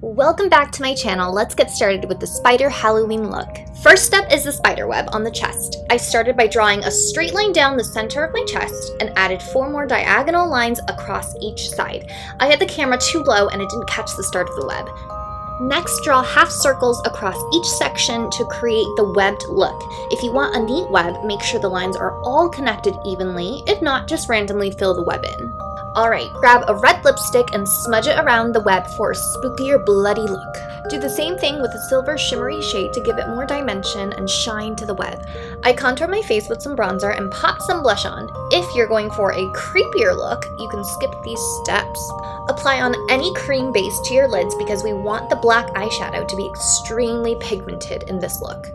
Welcome back to my channel. Let's get started with the spider Halloween look. First step is the spider web on the chest. I started by drawing a straight line down the center of my chest and added 4 more diagonal lines across each side. I had the camera too low and it didn't catch the start of the web. Next, draw half circles across each section to create the webbed look. If you want a neat web, make sure the lines are all connected evenly. If not, just randomly fill the web in. Alright, grab a red lipstick and smudge it around the web for a spookier, bloody look. Do the same thing with a silver shimmery shade to give it more dimension and shine to the web. I contour my face with some bronzer and pop some blush on. If you're going for a creepier look, you can skip these steps. Apply on any cream base to your lids because we want the black eyeshadow to be extremely pigmented in this look.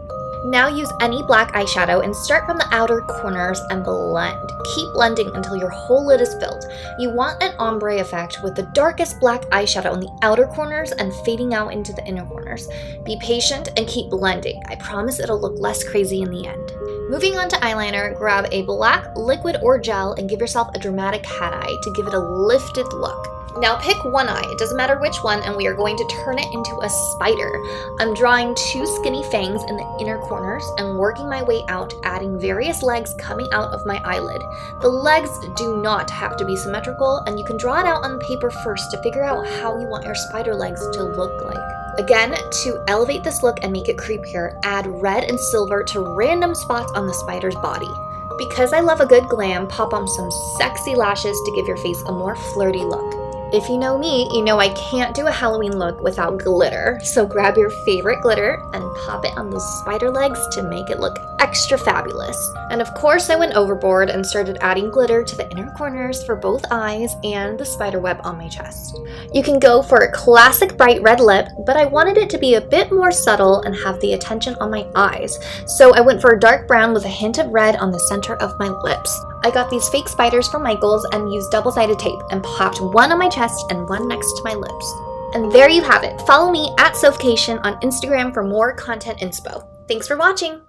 Now use any black eyeshadow and start from the outer corners and blend. Keep blending until your whole lid is filled. You want an ombre effect with the darkest black eyeshadow on the outer corners and fading out into the inner corners. Be patient and keep blending. I promise it'll look less crazy in the end. Moving on to eyeliner, grab a black liquid or gel and give yourself a dramatic cat eye to give it a lifted look. Now pick one eye, it doesn't matter which one, and we are going to turn it into a spider. I'm drawing 2 skinny fangs in the inner corners and working my way out, adding various legs coming out of my eyelid. The legs do not have to be symmetrical, and you can draw it out on paper first to figure out how you want your spider legs to look like. Again, to elevate this look and make it creepier, add red and silver to random spots on the spider's body. Because I love a good glam, pop on some sexy lashes to give your face a more flirty look. If you know me, you know I can't do a Halloween look without glitter, so grab your favorite glitter and pop it on those spider legs to make it look extra fabulous. And of course I went overboard and started adding glitter to the inner corners for both eyes and the spider web on my chest. You can go for a classic bright red lip, but I wanted it to be a bit more subtle and have the attention on my eyes, so I went for a dark brown with a hint of red on the center of my lips. I got these fake spiders from Michael's and used double-sided tape and popped one on my chest and one next to my lips. And there you have it. Follow me at Sophcation on Instagram for more content inspo. Thanks for watching!